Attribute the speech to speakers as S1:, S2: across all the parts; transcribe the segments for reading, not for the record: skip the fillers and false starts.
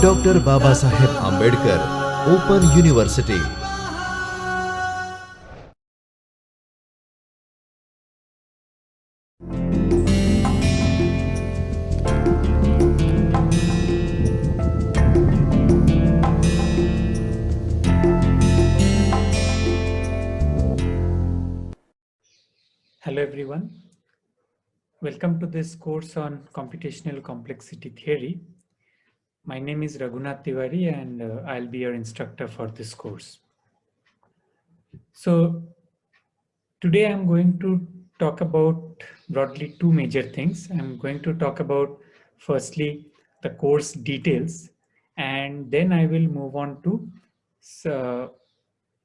S1: Dr. Babasaheb Ambedkar Open University.
S2: Hello everyone, welcome to this course on computational complexity theory. My name is Raghunath Tiwari and I'll be your instructor for this course. So today I'm going to talk about broadly two major things. I'm going to talk about firstly the course details, and then I will move on to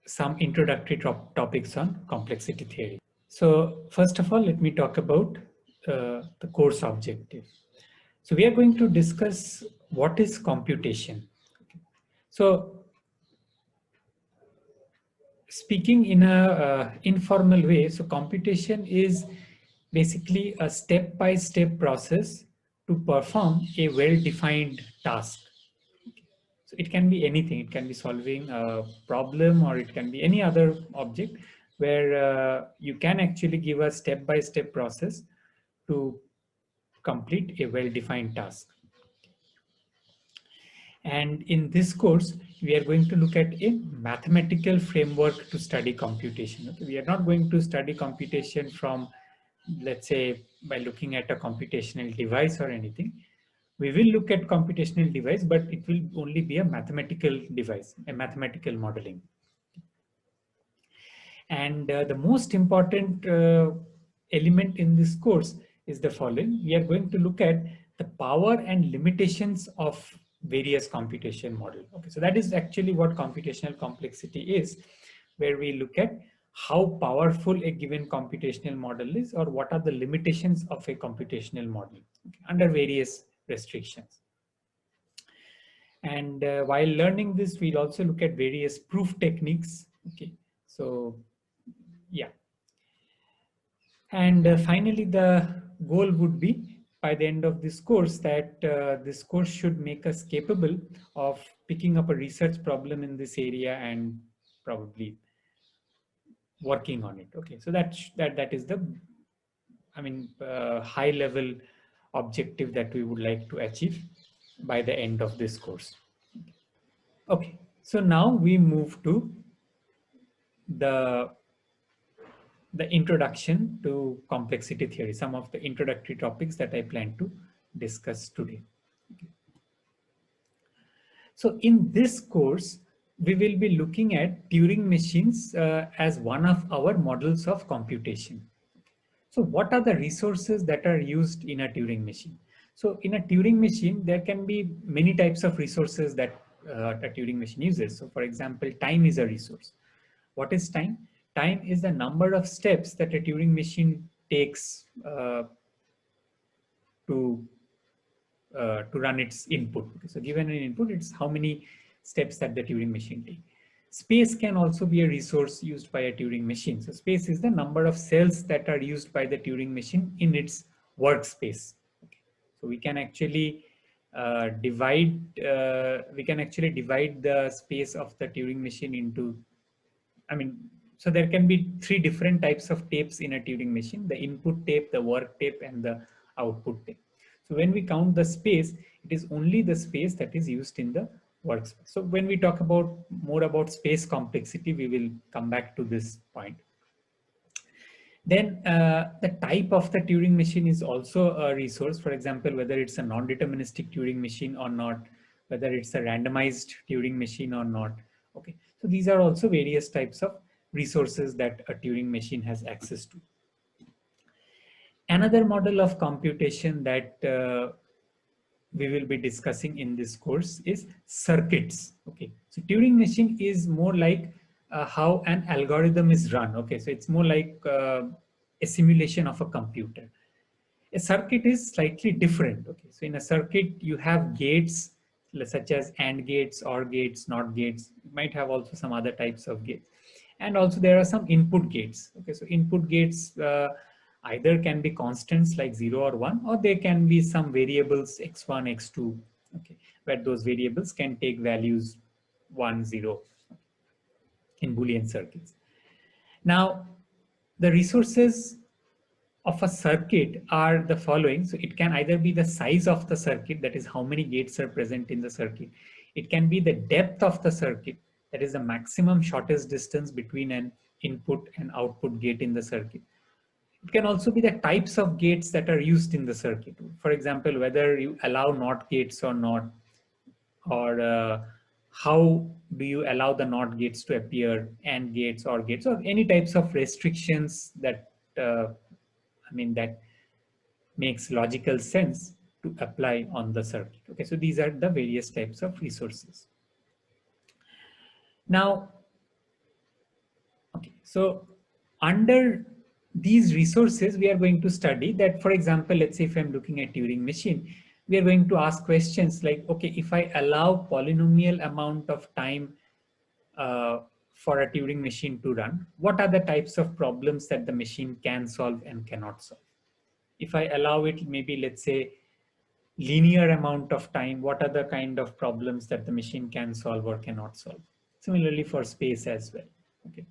S2: some introductory topics on complexity theory. So first of all, let me talk about the course objective. So we are going to discuss what is computation. So speaking in a informal way, so computation is basically a step-by-step process to perform a well-defined task. So it can be anything. It can be solving a problem, or it can be any other object where you can actually give a step-by-step process to complete a well-defined task. And in this course, we are going to look at a mathematical framework to study computation. Okay? We are not going to study computation from, let's say, by looking at a computational device or anything. We will look at computational device, but it will only be a mathematical device, a mathematical modeling. And the most important element in this course is the following. We are going to look at the power and limitations of various computation model. Okay, so that is actually what computational complexity is, where we look at how powerful a given computational model is, or what are the limitations of a computational model, okay, under various restrictions. And while learning this, we'll also look at various proof techniques. Okay, so yeah. And finally, the goal would be by the end of this course that this course should make us capable of picking up a research problem in this area and probably working on it. Okay, so that is the, I mean, high level objective that we would like to achieve by the end of this course. Okay, so now we move to the introduction to complexity theory, some of the introductory topics that I plan to discuss today. Okay. So in this course, we will be looking at Turing machines as one of our models of computation. So what are the resources that are used in a Turing machine? So in a Turing machine, there can be many types of resources that a Turing machine uses. So for example, time is a resource. What is time? Time is the number of steps that a Turing machine takes to run its input. So given an input, it's how many steps that the Turing machine takes. Space can also be a resource used by a Turing machine. So space is the number of cells that are used by the Turing machine in its workspace. Okay. So we can actually divide the space of the Turing machine into, I mean, so there can be three different types of tapes in a Turing machine: the input tape, the work tape, and the output tape. So when we count the space, it is only the space that is used in the workspace. So when we talk about more about space complexity, we will come back to this point. Then the type of the Turing machine is also a resource. For example, whether it's a non-deterministic Turing machine or not, whether it's a randomized Turing machine or not. Okay, so these are also various types of resources that a Turing machine has access to. Another model of computation that we will be discussing in this course is circuits. Okay, so Turing machine is more like how an algorithm is run. Okay, so it's more like a simulation of a computer. A circuit is slightly different. Okay, so in a circuit you have gates such as AND gates, OR gates, NOT gates. You might have also some other types of gates, and also there are some input gates. Okay, so input gates either can be constants like 0 or 1, or they can be some variables x1, x2, okay, where those variables can take values 1, 0 in Boolean circuits. Now, the resources of a circuit are the following. So it can either be the size of the circuit, that is how many gates are present in the circuit. It can be the depth of the circuit, that is the maximum shortest distance between an input and output gate in the circuit. It can also be the types of gates that are used in the circuit. For example, whether you allow NOT gates or not, or how do you allow the NOT gates to appear, AND gates, OR gates, or any types of restrictions that that makes logical sense to apply on the circuit. Okay, so these are the various types of resources. Now, okay, so under these resources, we are going to study that, for example, let's say if I'm looking at Turing machine, we are going to ask questions like, okay, if I allow polynomial amount of time for a Turing machine to run, what are the types of problems that the machine can solve and cannot solve? If I allow it, maybe let's say linear amount of time, what are the kind of problems that the machine can solve or cannot solve? Similarly for space as well. Okay.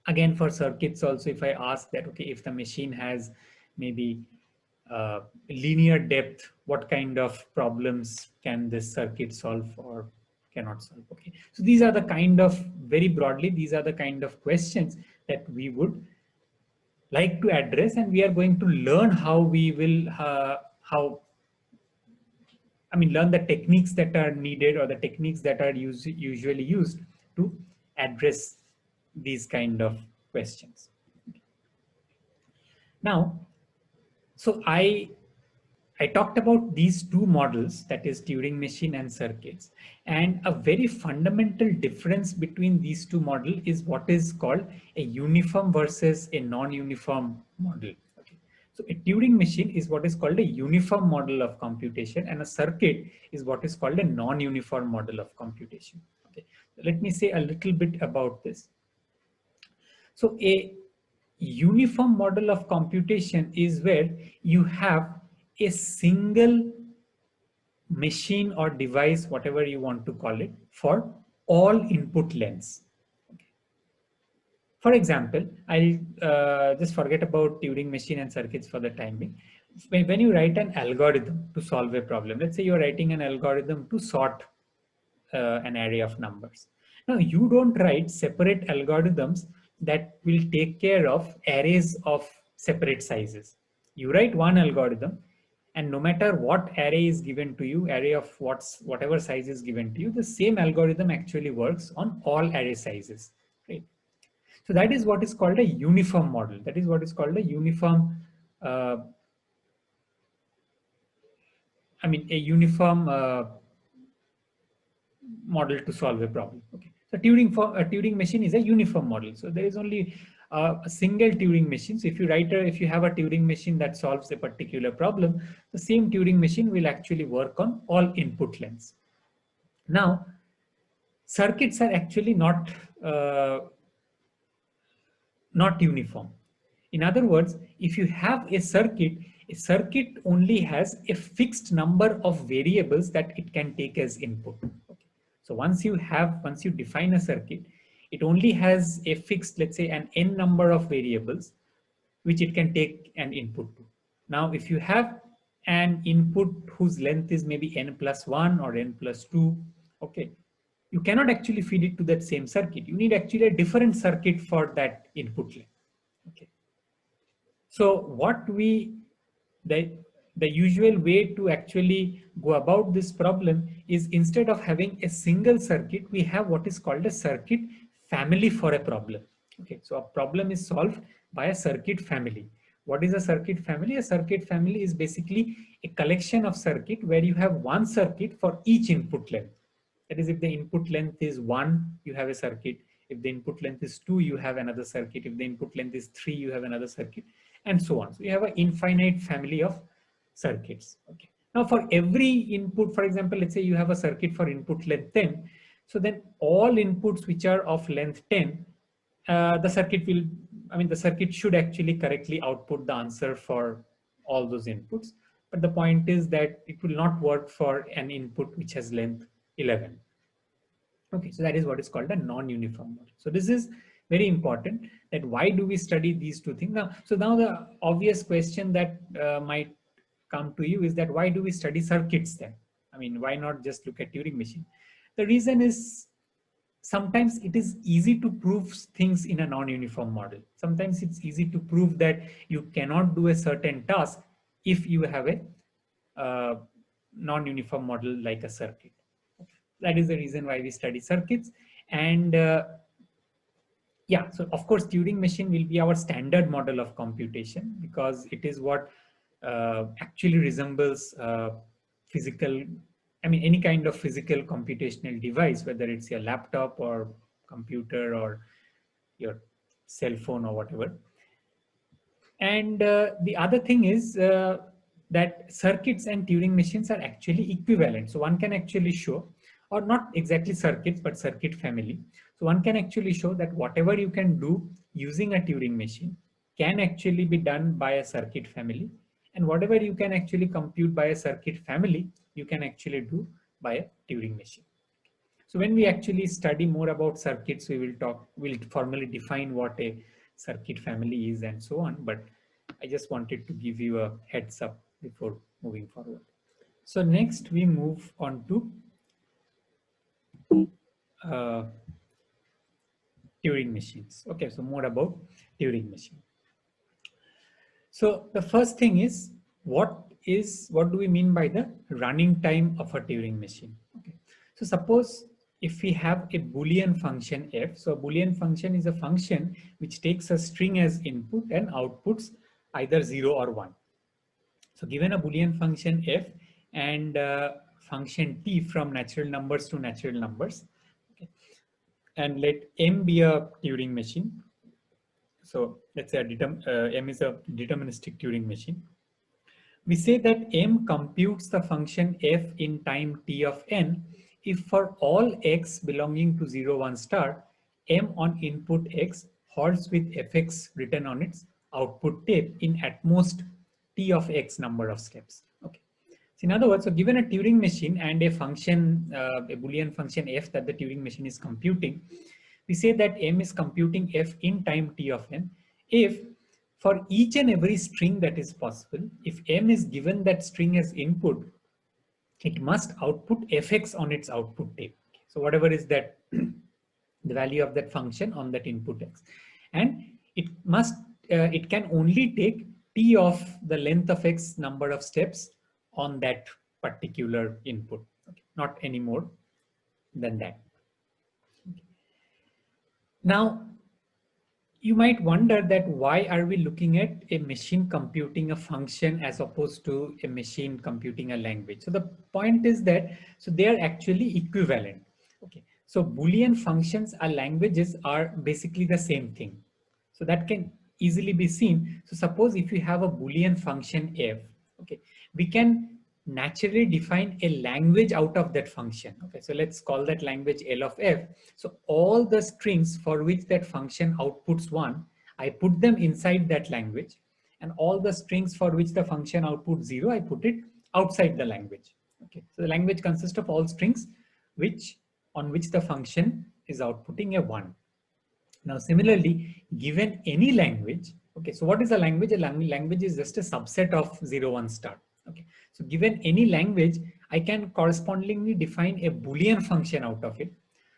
S2: Again, for circuits also, if I ask that, okay, if the machine has maybe linear depth, what kind of problems can this circuit solve or cannot solve? Okay, so these are the kind of, very broadly, these are the kind of questions that we would like to address, and we are going to learn how we will learn the techniques that are needed, or the techniques that are usually used to address these kind of questions. Now, so I talked about these two models, that is Turing machine and circuits, and a very fundamental difference between these two models is what is called a uniform versus a non-uniform model. Okay. So a Turing machine is what is called a uniform model of computation, and a circuit is what is called a non-uniform model of computation. Okay. Let me say a little bit about this. So a uniform model of computation is where you have a single machine or device, whatever you want to call it, for all input lengths. Okay. For example, I'll just forget about Turing machine and circuits for the time being. When you write an algorithm to solve a problem, let's say you're writing an algorithm to sort an array of numbers. Now, you don't write separate algorithms that will take care of arrays of separate sizes. You write one algorithm, and no matter what array is given to you, array of whatever size is given to you, the same algorithm actually works on all array sizes. Right? So that is what is called a uniform model. That is what is called a uniform, model to solve a problem. Okay. So Turing machine is a uniform model. So there is only a single Turing machine. So if you have a Turing machine that solves a particular problem, the same Turing machine will actually work on all input lengths. Now, circuits are actually not uniform. In other words, if you have a circuit only has a fixed number of variables that it can take as input. Okay. So once you define a circuit, it only has a fixed, let's say, an n number of variables which it can take an input to. Now, if you have an input whose length is maybe n plus 1 or n plus 2, okay, you cannot actually feed it to that same circuit. You need actually a different circuit for that input length. Okay. So the usual way to actually go about this problem is, instead of having a single circuit, we have what is called a circuit family for a problem. Okay, so a problem is solved by a circuit family. What is a circuit family? A circuit family is basically a collection of circuit where you have one circuit for each input length. That is, if the input length is 1, you have a circuit. If the input length is 2, you have another circuit. If the input length is 3, you have another circuit, and so on. So you have an infinite family of circuits. Okay. Now, for every input, for example, let's say you have a circuit for input length 10. So then all inputs which are of length 10, the circuit will I mean, the circuit should actually correctly output the answer for all those inputs. But the point is that it will not work for an input which has length 11. Okay, so that is what is called a non-uniform model. So this is very important, that why do we study these two things now? So now the obvious question that might come to you is that why do we study circuits then? I mean, why not just look at Turing machine? The reason is sometimes it is easy to prove things in a non-uniform model. Sometimes it's easy to prove that you cannot do a certain task if you have a non-uniform model like a circuit. That is the reason why we study circuits. And yeah, so of course, Turing machine will be our standard model of computation because it is what actually resembles physical, I mean, any kind of physical computational device, whether it's your laptop or computer or your cell phone or whatever. And the other thing is that circuits and Turing machines are actually equivalent. So one can actually show, or not exactly circuits, but circuit family. So one can actually show that whatever you can do using a Turing machine can actually be done by a circuit family. And whatever you can actually compute by a circuit family, you can actually do by a Turing machine. So when we actually study more about circuits, we'll formally define what a circuit family is and so on. But I just wanted to give you a heads up before moving forward. So next we move on to Turing machines. Okay, so more about Turing machine. So the first thing is what do we mean by the running time of a Turing machine? Okay, so suppose if we have a Boolean function f, so a Boolean function is a function which takes a string as input and outputs either 0 or 1. So given a Boolean function f and function t from natural numbers to natural numbers, okay, and let m be a Turing machine. So let's say m is a deterministic Turing machine. We say that m computes the function f in time t of n if for all x belonging to 0, 1 star, m on input x halts with fx written on its output tape in at most t of x number of steps. Okay. So in other words, so given a Turing machine and a function, a Boolean function f that the Turing machine is computing, we say that m is computing f in time t of n if for each and every string that is possible, if m is given that string as input, it must output fx on its output tape. So whatever is that the value of that function on that input x, and it can only take t of the length of x number of steps on that particular input, okay, not any more than that. Okay. Now you might wonder that why are we looking at a machine computing a function as opposed to a machine computing a language? So the point is that, so they are actually equivalent. Okay, so Boolean functions or languages are basically the same thing. So that can easily be seen. So suppose if you have a Boolean function f, okay, we can naturally define a language out of that function. Okay, so let's call that language L of f. So all the strings for which that function outputs 1, I put them inside that language, and all the strings for which the function outputs 0, I put it outside the language. Okay, so the language consists of all strings on which the function is outputting a 1. Now, similarly, given any language, okay, so what is a language? A language is just a subset of 0, 1 star. Okay, so given any language, I can correspondingly define a Boolean function out of it.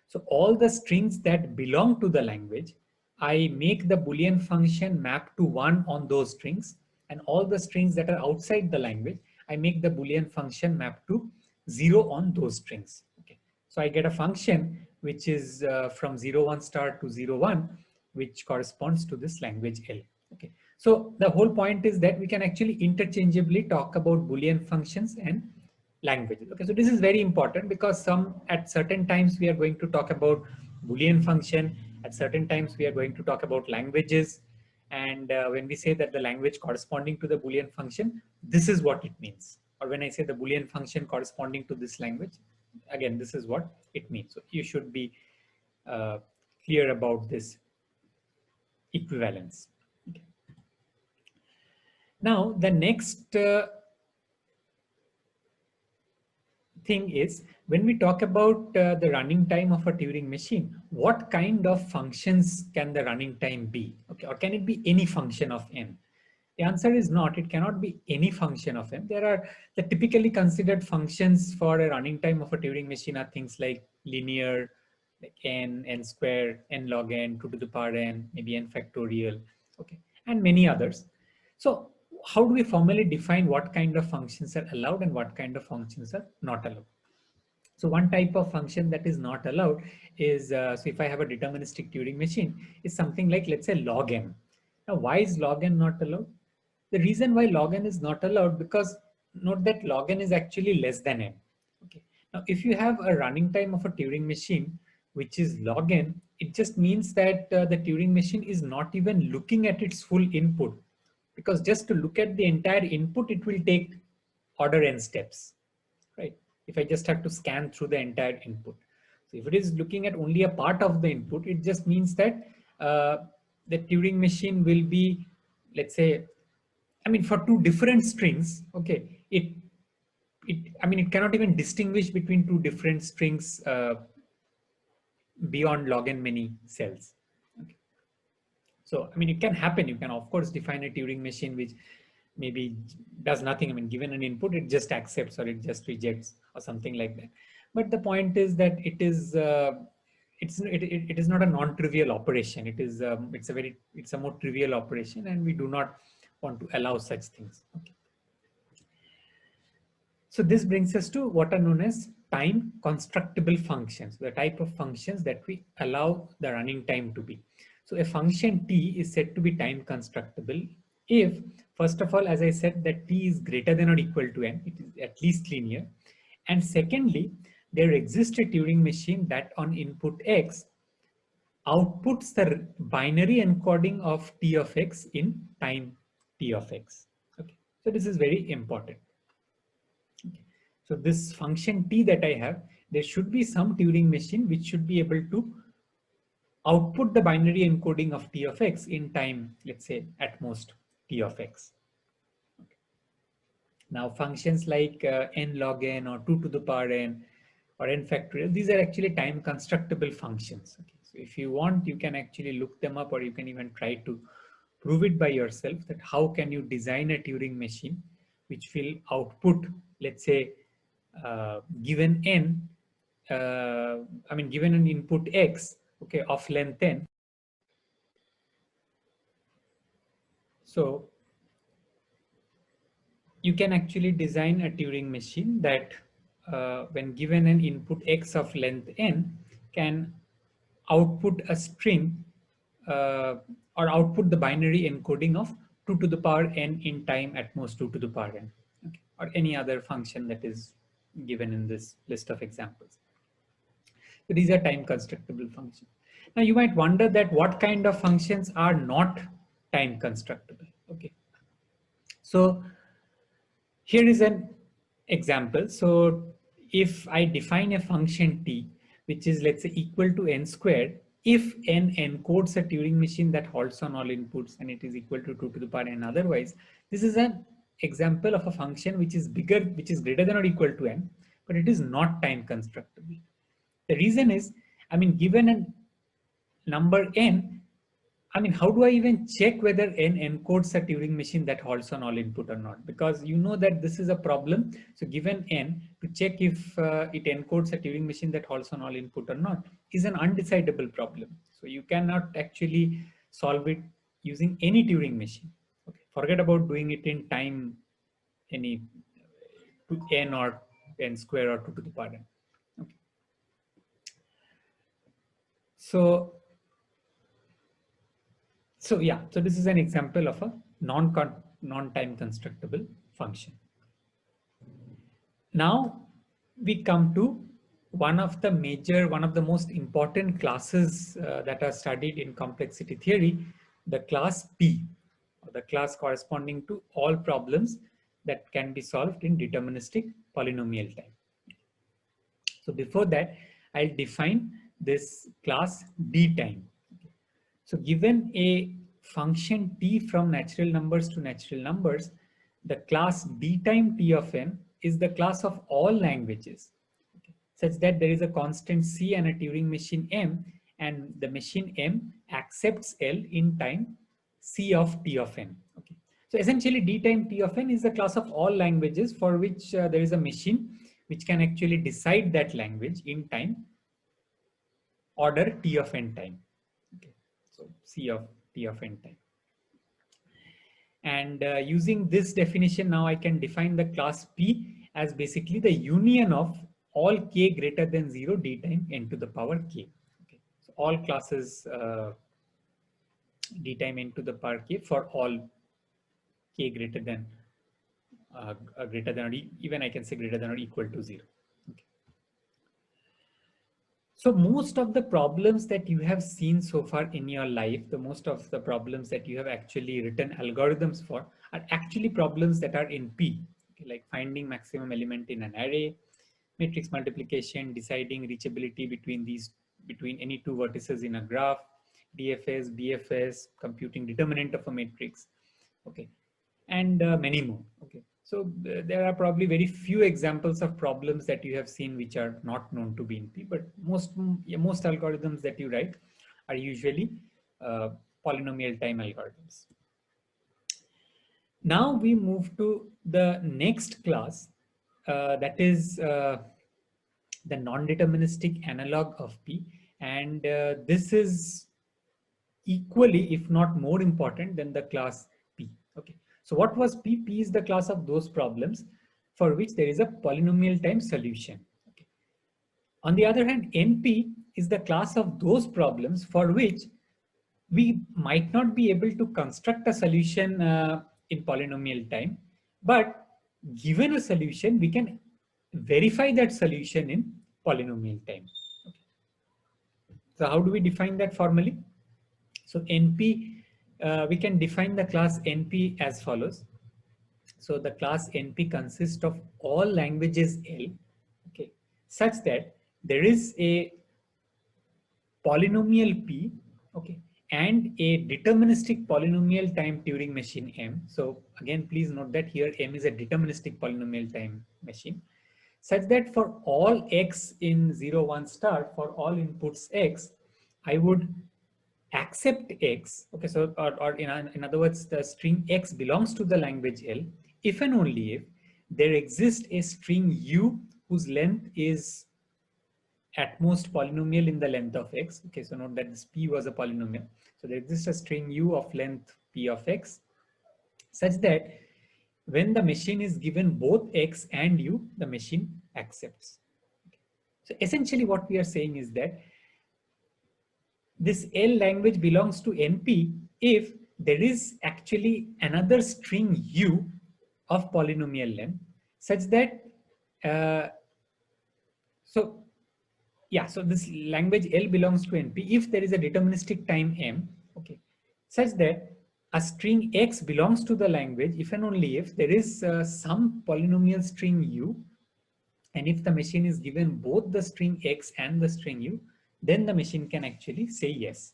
S2: So all the strings that belong to the language, I make the Boolean function map to 1 on those strings, and all the strings that are outside the language, I make the Boolean function map to 0 on those strings. Okay, so I get a function which is from 0, 1 star to 0, 1, which corresponds to this language L. Okay, so the whole point is that we can actually interchangeably talk about Boolean functions and languages. Okay, so this is very important because at certain times we are going to talk about Boolean function, at certain times we are going to talk about languages, and when we say that the language corresponding to the Boolean function, this is what it means. Or when I say the Boolean function corresponding to this language, again, this is what it means. So you should be clear about this equivalence. Okay. Now, the next thing is, when we talk about the running time of a Turing machine, what kind of functions can the running time be? Okay, or can it be any function of n? The answer is not. It cannot be any function of n. There are the typically considered functions for a running time of a Turing machine are things like linear, like n square, n log n, 2 to the power n, maybe n factorial, okay, and many others. So how do we formally define what kind of functions are allowed and what kind of functions are not allowed? So one type of function that is not allowed is, so if I have a deterministic Turing machine, is something like, let's say, log n. Now, why is log n not allowed? The reason why log n is not allowed, because note that log n is actually less than n. Okay. Now, if you have a running time of a Turing machine, which is log n, it just means that the Turing machine is not even looking at its full input, because just to look at the entire input, it will take order n steps, right? If I just have to scan through the entire input. So if it is looking at only a part of the input, it just means that the Turing machine will be, let's say, I mean, for two different strings, okay, I mean, it cannot even distinguish between two different strings beyond log n many cells. Okay. So, I mean, it can happen. You can, of course, define a Turing machine which maybe does nothing. I mean, given an input, it just accepts or it just rejects or something like that. But the point is that it is it is not a non-trivial operation. It's a more trivial operation, and we do not want to allow such things. Okay. So this brings us to what are known as time constructible functions, the type of functions that we allow the running time to be. So a function t is said to be time constructible if, first of all, as I said, that t is greater than or equal to n, it is at least linear. And secondly, there exists a Turing machine that on input x outputs the binary encoding of t of x in time t of x. Okay, so this is very important. So this function t that I have, there should be some Turing machine which should be able to output the binary encoding of t of x in time, let's say at most t of x. Okay. Now functions like n log n or 2 to the power n or n factorial, these are actually time constructible functions. Okay. So if you want, you can actually look them up, or you can even try to prove it by yourself, that how can you design a Turing machine which will output, let's say, given n, I mean, given an input x, okay, of length n. So you can actually design a Turing machine that when given an input x of length n can output a string or output the binary encoding of 2 to the power n in time at most 2 to the power n, okay, or any other function that is given in this list of examples. So these are time constructible functions. Now you might wonder that what kind of functions are not time constructible. Okay. So here is an example. So if I define a function t, which is, let's say, equal to n squared, if n encodes a Turing machine that halts on all inputs and it is equal to 2 to the power n otherwise, this is an example of a function which is bigger, which is greater than or equal to n, but it is not time constructible. The reason is, I mean, given a number n, I mean, how do I even check whether n encodes a Turing machine that halts on all input or not? Because you know that this is a problem. So given n, to check if it encodes a Turing machine that halts on all input or not is an undecidable problem. So you cannot actually solve it using any Turing machine. Okay. Forget about doing it in time, any to n or n square or 2 to the power n. Okay. So yeah, so this is an example of a non-time constructible function. Now we come to one of the most important classes that are studied in complexity theory, the class P, or the class corresponding to all problems that can be solved in deterministic polynomial time. So before that, I'll define this class D time. So given a function t from natural numbers to natural numbers, the class d time t of n is the class of all languages, okay, such that there is a constant c and a Turing machine m, and the machine m accepts L in time c of t of n. Okay. So essentially d time t of n is the class of all languages for which there is a machine which can actually decide that language in time order t of n time. Okay. So c of t of n time. And using this definition, now I can define the class P as basically the union of all k greater than 0 d time n to the power k. Okay. So all classes d time n to the power k for all k greater than or even I can say greater than or equal to 0. Okay. So most of the problems that you have seen so far in your life, the most of the problems that you have actually written algorithms for are actually problems that are in P, okay, like finding maximum element in an array, matrix multiplication, deciding reachability between any two vertices in a graph, DFS, BFS, computing determinant of a matrix, okay, and many more. Okay, so there are probably very few examples of problems that you have seen which are not known to be in P, but most algorithms that you write are usually polynomial time algorithms. Now we move to the next class, that is the non-deterministic analog of P, and this is equally, if not more important than the class P. Okay. So what was P? P is the class of those problems for which there is a polynomial time solution. Okay. On the other hand, NP is the class of those problems for which we might not be able to construct a solution in polynomial time, but given a solution, we can verify that solution in polynomial time. Okay. So how do we define that formally? So NP, we can define the class NP as follows. So the class NP consists of all languages L, okay, such that there is a polynomial P, okay, and a deterministic polynomial time Turing machine M. So again, please note that here M is a deterministic polynomial time machine, such that for all x in 0, 1 star, for all inputs x, I would accept x, okay, so or in other words, the string x belongs to the language L if and only if there exists a string u whose length is at most polynomial in the length of x. Okay, so note that this p was a polynomial, so there exists a string u of length p of x such that when the machine is given both x and u, the machine accepts. Okay. So essentially what we are saying is that this L language belongs to NP if there is actually another string u of polynomial length such that so this language L belongs to NP if there is a deterministic time M, okay, such that a string x belongs to the language if and only if there is some polynomial string u, and if the machine is given both the string x and the string u, then the machine can actually say yes.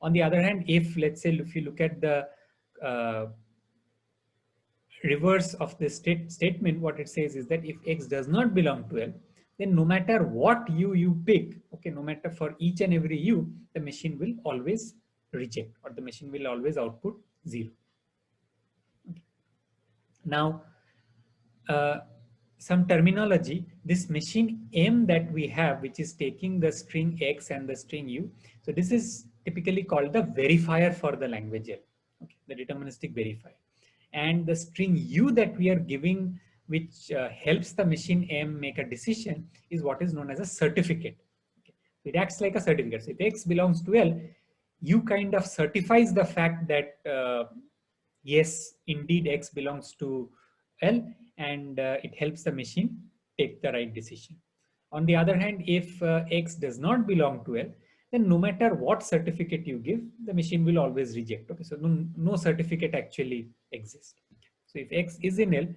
S2: On the other hand, if let's say if you look at the reverse of this statement, what it says is that if x does not belong to L, then no matter what u you pick, okay, no matter for each and every u, the machine will always reject, or the machine will always output 0. Okay. Now, some terminology, this machine M that we have, which is taking the string x and the string u, so this is typically called the verifier for the language L, okay, the deterministic verifier. And the string u that we are giving, which helps the machine M make a decision, is what is known as a certificate. Okay. It acts like a certificate. So if x belongs to L, u kind of certifies the fact that yes, indeed x belongs to L, and it helps the machine take the right decision. On the other hand, if x does not belong to L, then no matter what certificate you give, the machine will always reject. Okay, so no certificate actually exists. So if x is in L,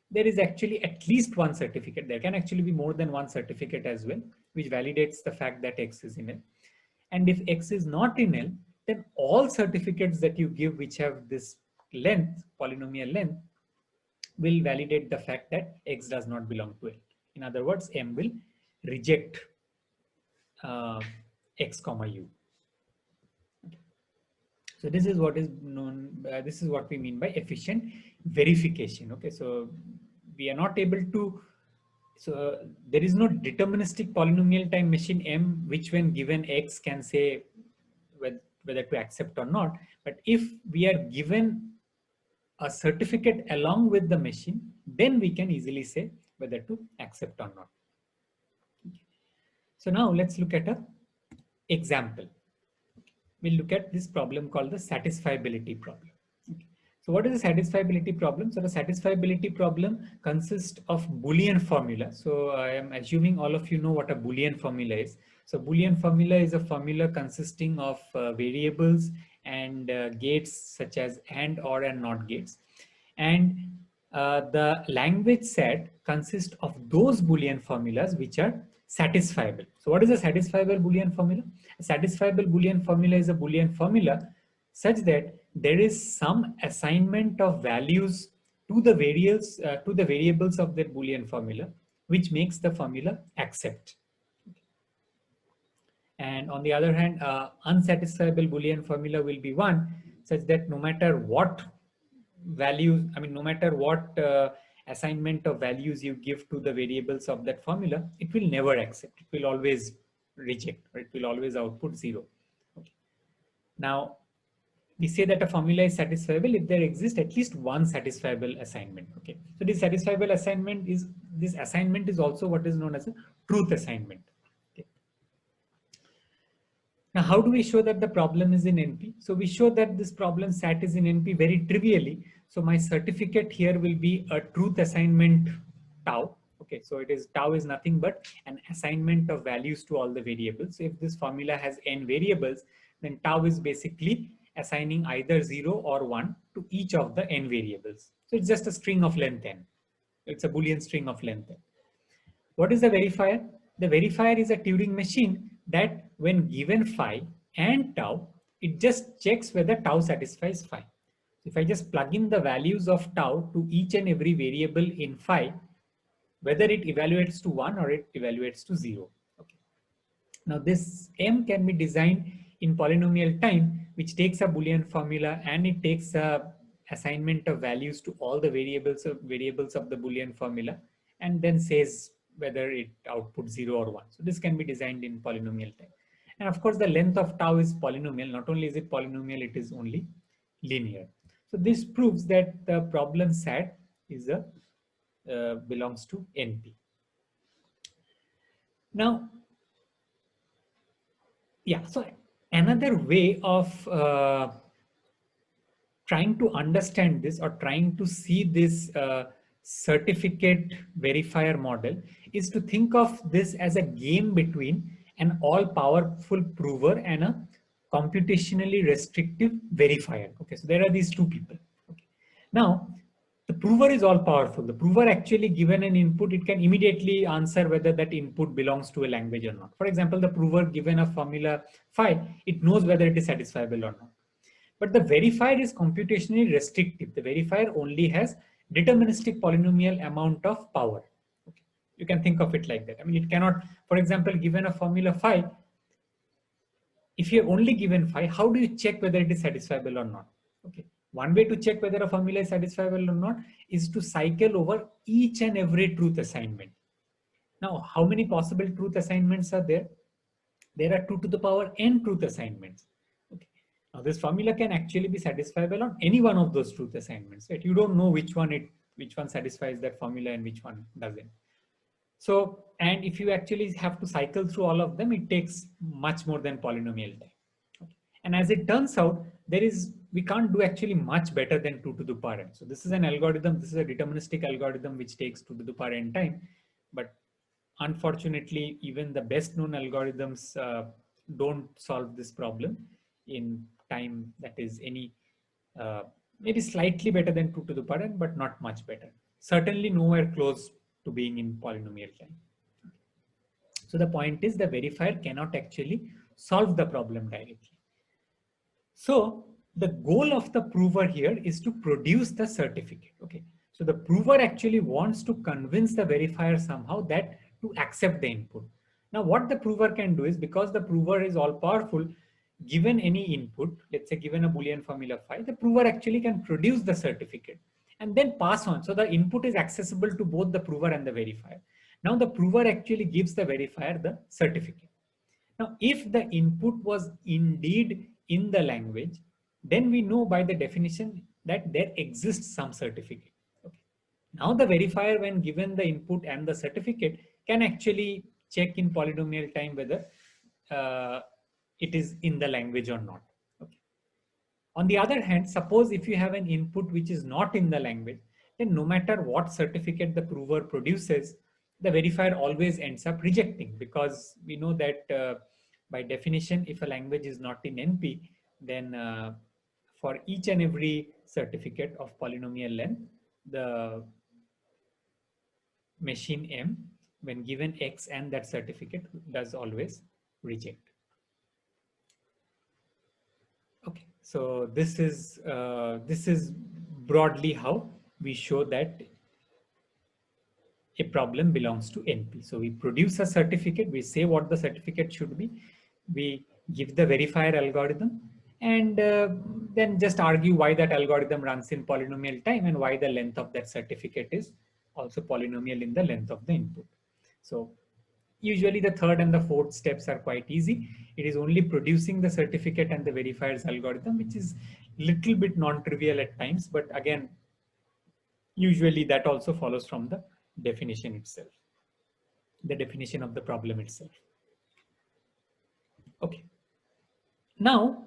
S2: there is actually at least one certificate. There can actually be more than one certificate as well, which validates the fact that x is in L. And if x is not in L, then all certificates that you give which have this length, polynomial length, will validate the fact that X does not belong to L. In other words, M will reject X comma U. So this is what is known, this is what we mean by efficient verification. Okay, so we are not able to, so there is no deterministic polynomial time machine M, which when given X can say whether to accept or not. But if we are given a certificate along with the machine, then we can easily say whether to accept or not. So now let's look at an example. We'll look at this problem called the satisfiability problem. Okay. So what is the satisfiability problem? So the satisfiability problem consists of Boolean formula. So I am assuming all of you know what a Boolean formula is. So Boolean formula is a formula consisting of variables and gates such as AND, OR, and NOT gates. And the language set consists of those Boolean formulas which are satisfiable. So what is a satisfiable Boolean formula? A satisfiable Boolean formula is a Boolean formula such that there is some assignment of values to the variables of that Boolean formula, which makes the formula accept. And on the other hand, unsatisfiable Boolean formula will be one such that no matter what values, no matter what assignment of values you give to the variables of that formula, it will never accept. It will always reject, or it will always output 0. Okay. Now, we say that a formula is satisfiable if there exists at least one satisfiable assignment. Okay. So this satisfiable assignment is also what is known as a truth assignment. Okay. Now, how do we show that the problem is in NP? So we show that this problem SAT is in NP very trivially. So my certificate here will be a truth assignment tau. Okay, so tau is nothing but an assignment of values to all the variables. So if this formula has n variables, then tau is basically assigning either 0 or 1 to each of the n variables. So it's just a string of length n. It's a Boolean string of length n. What is the verifier? The verifier is a Turing machine that when given phi and tau, it just checks whether tau satisfies phi. If I just plug in the values of tau to each and every variable in phi, whether it evaluates to 1 or it evaluates to 0. Okay. Now this M can be designed in polynomial time, which takes a Boolean formula and it takes a assignment of values to all the variables of the Boolean formula, and then says whether it outputs 0 or 1. So this can be designed in polynomial time. And of course, the length of tau is polynomial. Not only is it polynomial, it is only linear. So this proves that the problem SAT is belongs to NP. Now, yeah, so another way of trying to understand this or trying to see this certificate verifier model is to think of this as a game between an all-powerful prover and a computationally restrictive verifier. Okay, so there are these two people. Okay. Now, the prover is all-powerful. The prover actually given an input, it can immediately answer whether that input belongs to a language or not. For example, the prover given a formula phi, it knows whether it is satisfiable or not. But the verifier is computationally restrictive. The verifier only has deterministic polynomial amount of power. Okay. You can think of it like that. I mean, it cannot, for example, given a formula phi, if you're only given phi, how do you check whether it is satisfiable or not? Okay. One way to check whether a formula is satisfiable or not is to cycle over each and every truth assignment. Now, how many possible truth assignments are there? There are 2 to the power n truth assignments. Okay. Now, this formula can actually be satisfiable on any one of those truth assignments. Right? You don't know which one satisfies that formula and which one doesn't. So, and if you actually have to cycle through all of them, it takes much more than polynomial time. Okay. And as it turns out, we can't do actually much better than 2 to the power n. So this is an algorithm, this is a deterministic algorithm which takes 2 to the power n time. But unfortunately, even the best known algorithms don't solve this problem in time that is maybe slightly better than 2 to the power n, but not much better. Certainly nowhere close to being in polynomial time. So the point is the verifier cannot actually solve the problem directly. So the goal of the prover here is to produce the certificate. Okay. So the prover actually wants to convince the verifier somehow that to accept the input. Now what the prover can do is, because the prover is all powerful, given any input, let's say given a Boolean formula file, the prover actually can produce the certificate and then pass on. So the input is accessible to both the prover and the verifier. Now the prover actually gives the verifier the certificate. Now, if the input was indeed in the language, then we know by the definition that there exists some certificate. Okay. Now the verifier, when given the input and the certificate, can actually check in polynomial time whether it is in the language or not. Okay. On the other hand, suppose if you have an input which is not in the language, then no matter what certificate the prover produces, the verifier always ends up rejecting, because we know that by definition, if a language is not in NP, then for each and every certificate of polynomial length, the machine M, when given X and that certificate, does always reject. Okay, so this is broadly how we show that a problem belongs to NP. So we produce a certificate, we say what the certificate should be, we give the verifier algorithm, and then just argue why that algorithm runs in polynomial time and why the length of that certificate is also polynomial in the length of the input. So usually the third and the fourth steps are quite easy. It is only producing the certificate and the verifier's algorithm, which is little bit non-trivial at times, but again, usually that also follows from the definition itself, the definition of the problem itself. Okay. Now,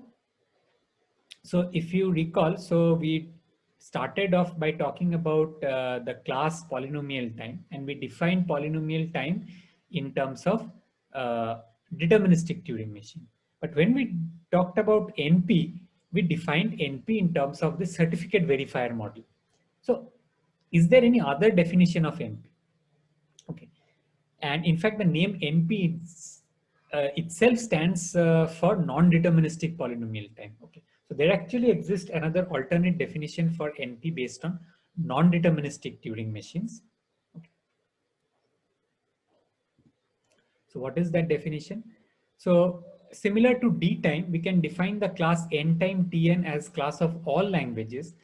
S2: so if you recall, so we started off by talking about the class polynomial time, and we defined polynomial time in terms of deterministic Turing machine. But when we talked about NP, we defined NP in terms of the certificate verifier model. So is there any other definition of NP? Okay. And in fact, the name NP itself stands for non-deterministic polynomial time. Okay. So there actually exists another alternate definition for NP based on non-deterministic Turing machines. Okay. So what is that definition? So similar to D time, we can define the class N time Tn as class of all languages,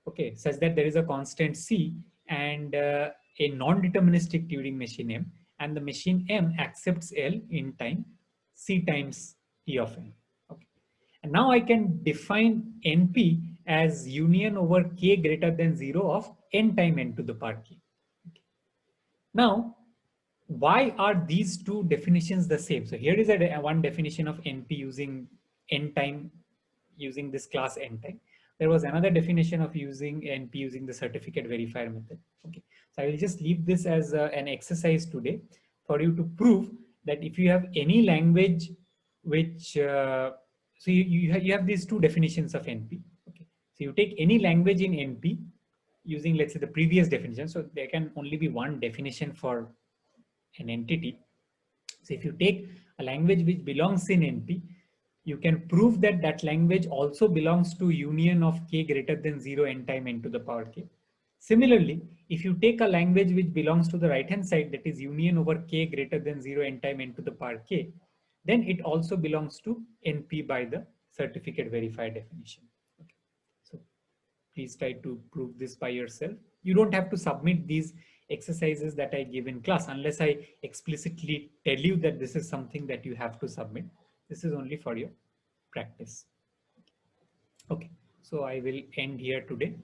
S2: okay, such that there is a constant C and a non-deterministic Turing machine M, and the machine M accepts L in time C times T of N. Okay. And now I can define NP as union over K greater than 0 of N time N to the power K. Okay. Now, why are these two definitions the same? So here is one definition of NP using N time, using this class N time. There was another definition of using NP using the certificate verifier method. Okay, so I will just leave this as an exercise today for you to prove that if you have any language which, so you have these two definitions of NP. Okay, so you take any language in NP using, let's say, the previous definition. So there can only be one definition for an entity. So if you take a language which belongs in NP, you can prove that that language also belongs to union of K greater than 0 N time N to the power K. Similarly, if you take a language which belongs to the right hand side, that is union over K greater than 0 N time N to the power K, then it also belongs to NP by the certificate verifier definition. Okay. So please try to prove this by yourself. You don't have to submit these exercises that I give in class unless I explicitly tell you that this is something that you have to submit. This is only for your practice. Okay, so I will end here today.